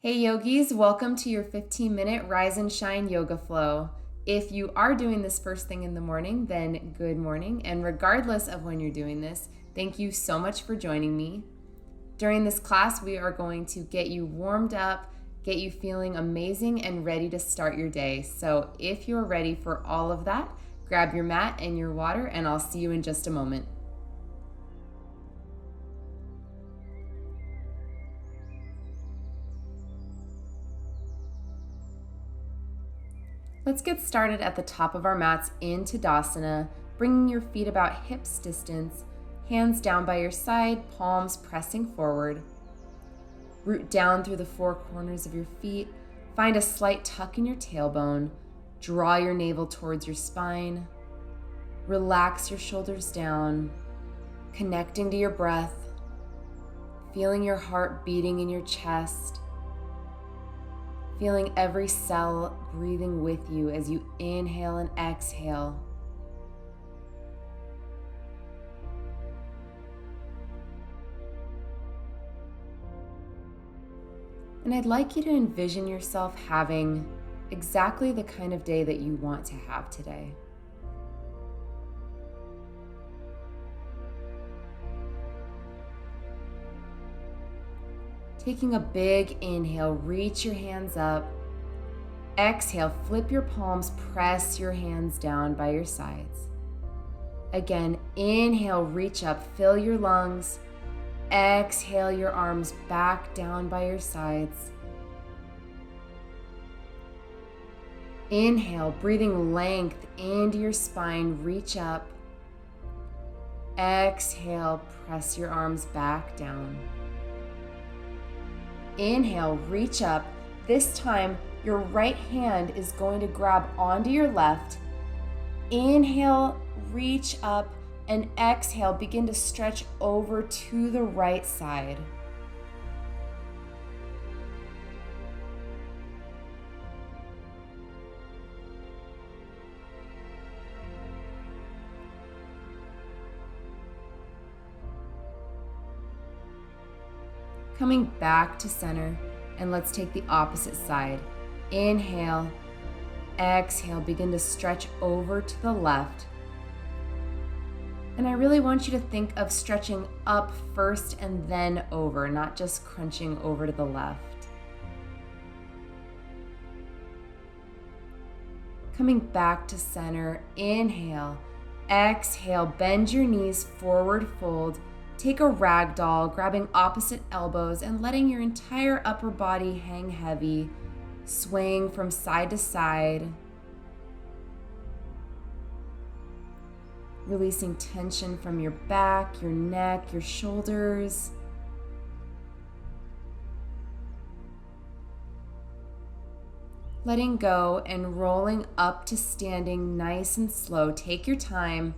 Hey yogis, welcome to your 15-minute Rise and Shine yoga flow. If you are doing this first thing in the morning, then good morning. And regardless of when you're doing this, thank you so much for joining me. During this class, we are going to get you warmed up, get you feeling amazing and ready to start your day. So if you're ready for all of that, grab your mat and your water, and I'll see you in just a moment. Let's get started at the top of our mats in Tadasana, bringing your feet about hips distance, hands down by your side, palms pressing forward. Root down through the four corners of your feet, find a slight tuck in your tailbone, draw your navel towards your spine, relax your shoulders down, connecting to your breath, feeling your heart beating in your chest, feeling every cell breathing with you as you inhale and exhale. And I'd like you to envision yourself having exactly the kind of day that you want to have today. Taking a big inhale, reach your hands up. Exhale, flip your palms, press your hands down by your sides. Again, inhale, reach up, fill your lungs. Exhale, your arms back down by your sides. Inhale, breathing length into your spine, reach up. Exhale, press your arms back down. Inhale, reach up. This time, your right hand is going to grab onto your left. Inhale, reach up, and exhale, begin to stretch over to the right side. Coming back to center, and let's take the opposite side. Inhale, exhale, begin to stretch over to the left. And I really want you to think of stretching up first and then over, not just crunching over to the left. Coming back to center, inhale, exhale, bend your knees, forward fold. Take a ragdoll, grabbing opposite elbows and letting your entire upper body hang heavy, swaying from side to side, releasing tension from your back, your neck, your shoulders. Letting go and rolling up to standing nice and slow. Take your time.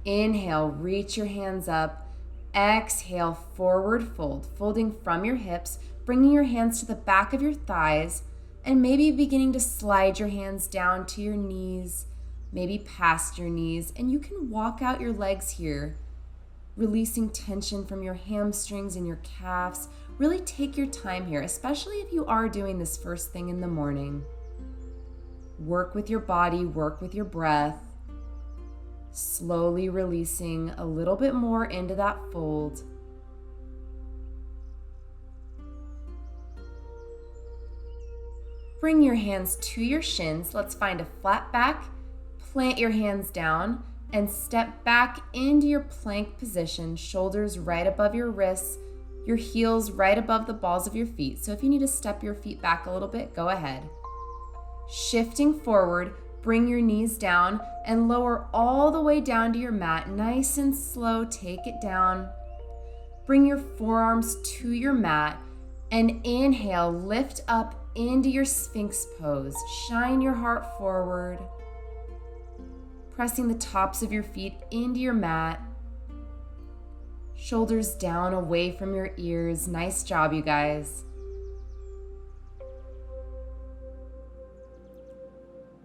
Inhale, reach your hands up. Exhale, forward fold, folding from your hips, bringing your hands to the back of your thighs, and maybe beginning to slide your hands down to your knees, maybe past your knees, and you can walk out your legs here, releasing tension from your hamstrings and your calves. Really take your time here, especially if you are doing this first thing in the morning. Work with your body, work with your breath. Slowly releasing a little bit more into that fold. Bring your hands to your shins. Let's find a flat back. Plant your hands down and step back into your plank position. Shoulders right above your wrists, your heels right above the balls of your feet. So if you need to step your feet back a little bit, go ahead. Shifting forward, bring your knees down and lower all the way down to your mat. Nice and slow, take it down. Bring your forearms to your mat and inhale, lift up into your Sphinx pose. Shine your heart forward, pressing the tops of your feet into your mat. Shoulders down away from your ears. Nice job, you guys.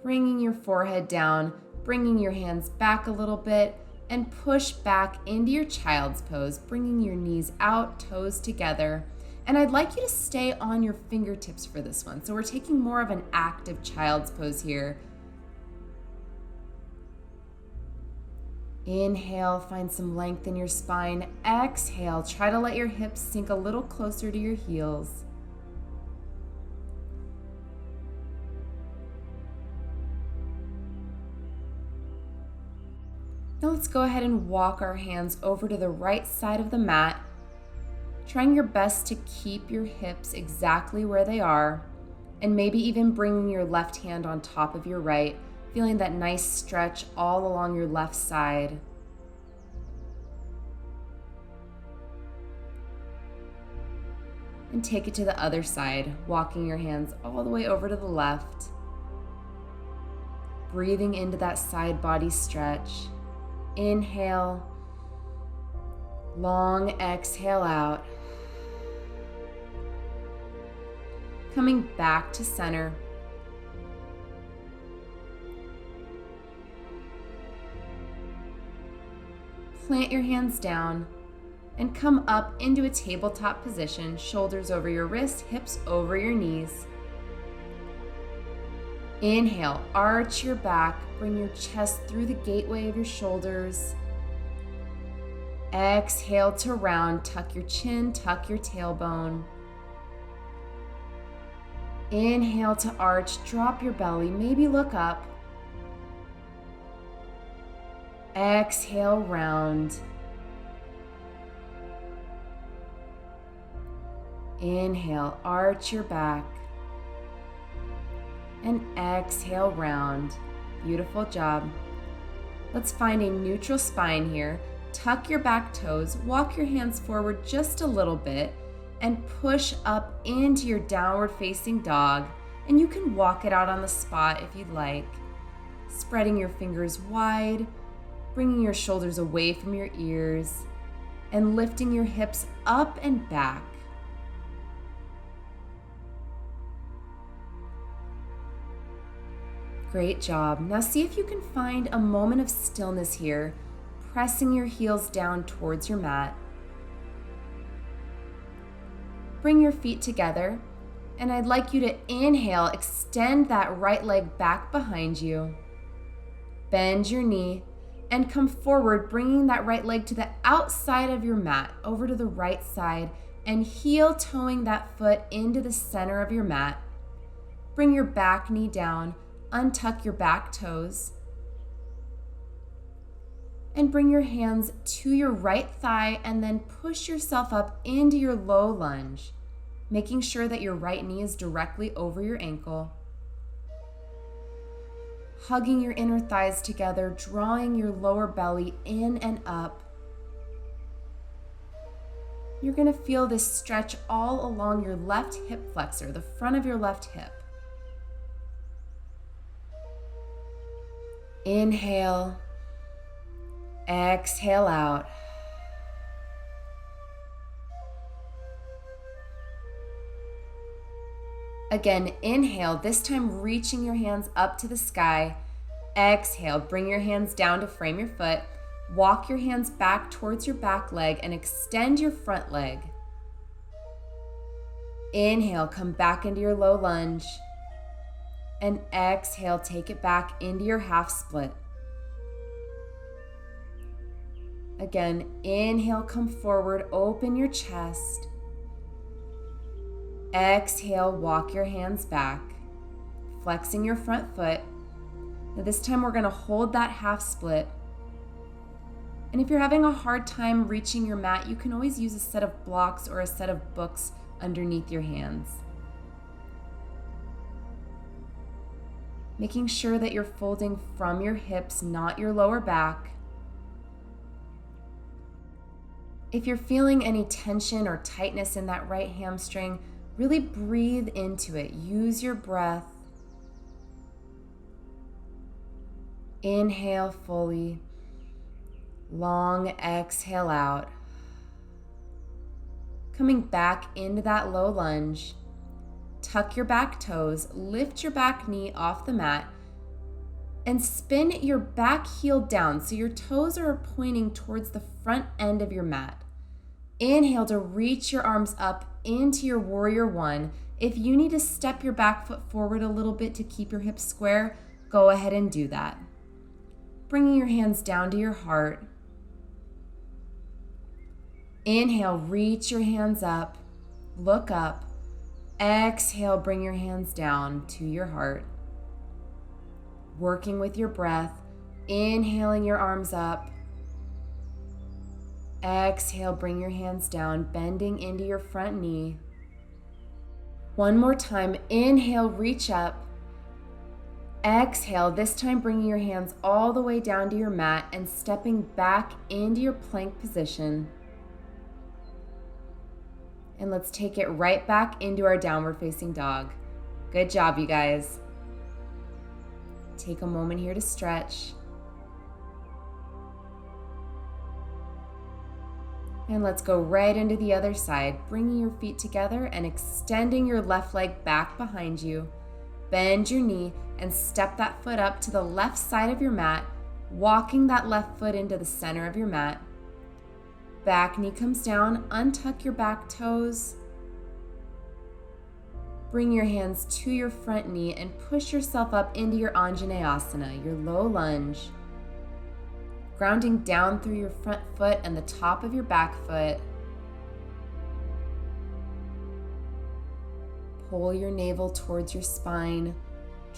Bringing your forehead down, bringing your hands back a little bit, and push back into your child's pose, bringing your knees out, toes together. And I'd like you to stay on your fingertips for this one. So we're taking more of an active child's pose here. Inhale, find some length in your spine. Exhale, try to let your hips sink a little closer to your heels. Now let's go ahead and walk our hands over to the right side of the mat, trying your best to keep your hips exactly where they are, and maybe even bringing your left hand on top of your right, feeling that nice stretch all along your left side. And take it to the other side, walking your hands all the way over to the left. Breathing into that side body stretch. Inhale, long exhale out. Coming back to center. Plant your hands down and come up into a tabletop position, shoulders over your wrists, hips over your knees. Inhale, arch your back, bring your chest through the gateway of your shoulders. Exhale to round, tuck your chin, tuck your tailbone. Inhale to arch, drop your belly, maybe look up. Exhale, round. Inhale, arch your back. And exhale, round. Beautiful job. Let's find a neutral spine here. Tuck your back toes, walk your hands forward just a little bit, and push up into your downward facing dog. And you can walk it out on the spot if you'd like. Spreading your fingers wide, bringing your shoulders away from your ears, and lifting your hips up and back. Great job. Now see if you can find a moment of stillness here, pressing your heels down towards your mat. Bring your feet together, and I'd like you to inhale, extend that right leg back behind you. Bend your knee and come forward, bringing that right leg to the outside of your mat, over to the right side, and heel toeing that foot into the center of your mat. Bring your back knee down, untuck your back toes, and bring your hands to your right thigh, and then push yourself up into your low lunge, making sure that your right knee is directly over your ankle. Hugging your inner thighs together, drawing your lower belly in and up. You're going to feel this stretch all along your left hip flexor, the front of your left hip. Inhale, exhale out. Again, inhale, this time reaching your hands up to the sky. Exhale, bring your hands down to frame your foot. Walk your hands back towards your back leg and extend your front leg. Inhale, come back into your low lunge. And exhale, take it back into your half split. Again, inhale, come forward, open your chest. Exhale, walk your hands back, flexing your front foot. Now this time we're going to hold that half split. And if you're having a hard time reaching your mat, you can always use a set of blocks or a set of books underneath your hands. Making sure that you're folding from your hips, not your lower back. If you're feeling any tension or tightness in that right hamstring, really breathe into it. Use your breath. Inhale fully. Long exhale out. Coming back into that low lunge. Tuck your back toes, lift your back knee off the mat, And spin your back heel down so your toes are pointing towards the front end of your mat. Inhale to reach your arms up into your warrior one. If you need to step your back foot forward a little bit to keep your hips square, go ahead and do that. Bringing your hands down to your heart. Inhale, reach your hands up, look up. Exhale, bring your hands down to your heart. Working with your breath, inhaling your arms up. Exhale, bring your hands down, bending into your front knee. One more time, inhale, reach up. Exhale, this time bringing your hands all the way down to your mat and stepping back into your plank position. And let's take it right back into our downward facing dog. Good job, you guys. Take a moment here to stretch. And let's go right into the other side, bringing your feet together and extending your left leg back behind you. Bend your knee and step that foot up to the left side of your mat, walking that left foot into the center of your mat. Back knee comes down, untuck your back toes. Bring your hands to your front knee and push yourself up into your Anjaneyasana, your low lunge. Grounding down through your front foot and the top of your back foot. Pull your navel towards your spine.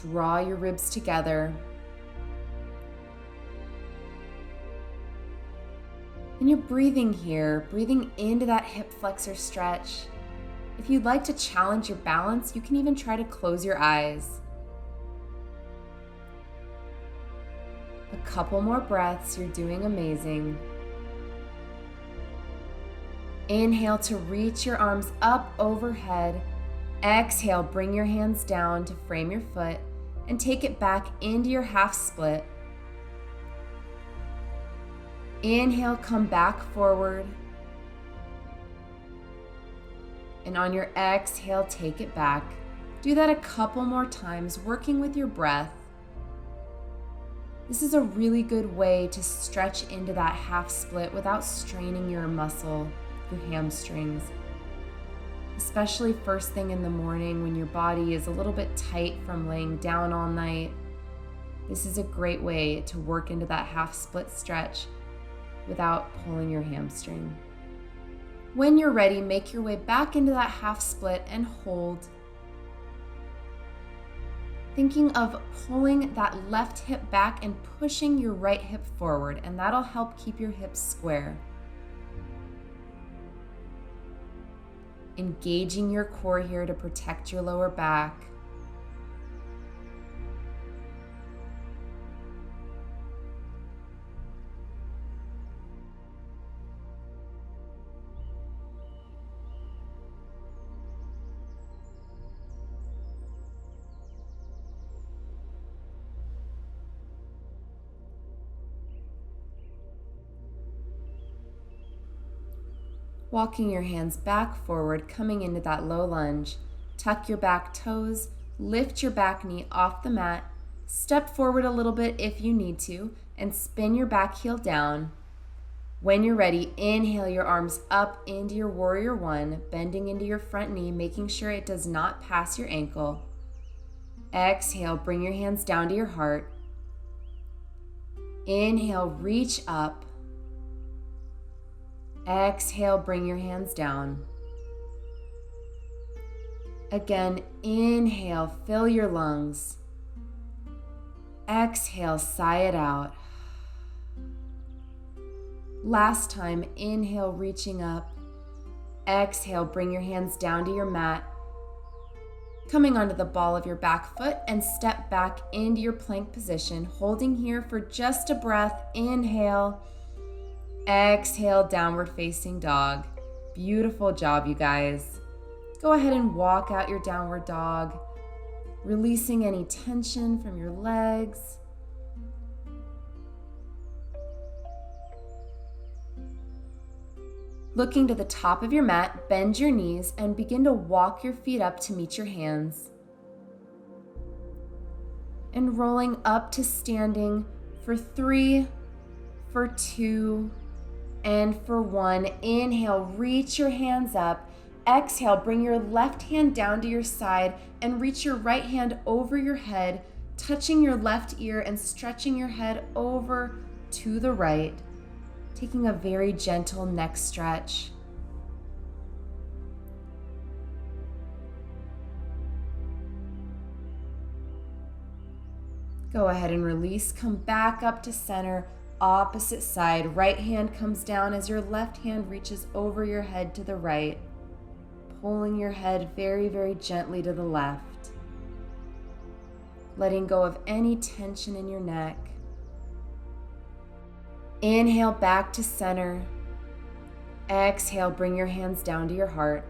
Draw your ribs together. And you're breathing here, breathing into that hip flexor stretch. If you'd like to challenge your balance, you can even try to close your eyes. A couple more breaths, you're doing amazing. Inhale to reach your arms up overhead. Exhale, bring your hands down to frame your foot and take it back into your half split. Inhale, come back forward. And on your exhale, take it back. Do that a couple more times, working with your breath. This is a really good way to stretch into that half split without straining your muscle, your hamstrings. Especially first thing in the morning when your body is a little bit tight from laying down all night. This is a great way to work into that half split stretch without pulling your hamstring. When you're ready, make your way back into that half split and hold. Thinking of pulling that left hip back and pushing your right hip forward, and that'll help keep your hips square. Engaging your core here to protect your lower back. Walking your hands back forward, coming into that low lunge. Tuck your back toes, lift your back knee off the mat, step forward a little bit if you need to, and spin your back heel down. When you're ready, inhale your arms up into your warrior one, bending into your front knee, making sure it does not pass your ankle. Exhale, bring your hands down to your heart. Inhale, reach up. Exhale, bring your hands down. Again, inhale, fill your lungs. Exhale, sigh it out. Last time, inhale, reaching up. Exhale, bring your hands down to your mat. Coming onto the ball of your back foot and step back into your plank position, holding here for just a breath. Inhale. Exhale, downward facing dog. Beautiful job, you guys. Go ahead and walk out your downward dog, releasing any tension from your legs. Looking to the top of your mat, bend your knees and begin to walk your feet up to meet your hands. and rolling up to standing for 3, for 2, and for 1. Inhale, reach your hands up. Exhale, bring your left hand down to your side and reach your right hand over your head, touching your left ear and stretching your head over to the right, taking a very gentle neck stretch. Go ahead and release. Come back up to center, opposite side. Right hand comes down as your left hand reaches over your head to the right, pulling your head very, very gently to the left, letting go of any tension in your neck. Inhale back to center. Exhale, bring your hands down to your heart.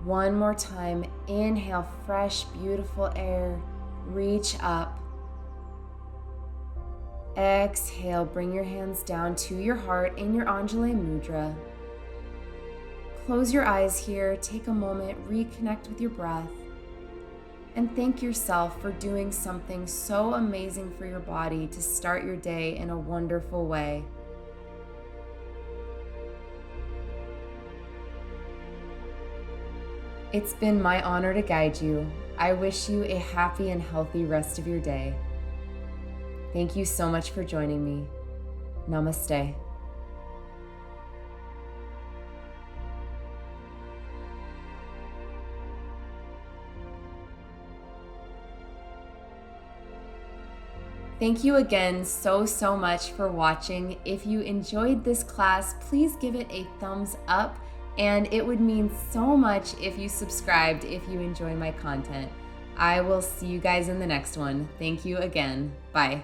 One more time. Inhale, fresh, beautiful air. Reach up. Exhale, bring your hands down to your heart in your Anjali Mudra. Close your eyes here, take a moment, reconnect with your breath, and thank yourself for doing something so amazing for your body to start your day in a wonderful way. It's been my honor to guide you. I wish you a happy and healthy rest of your day. Thank you so much for joining me. Namaste. Thank you again so much for watching. If you enjoyed this class, please give it a thumbs up, and it would mean so much if you subscribed if you enjoy my content. I will see you guys in the next one. Thank you again. Bye.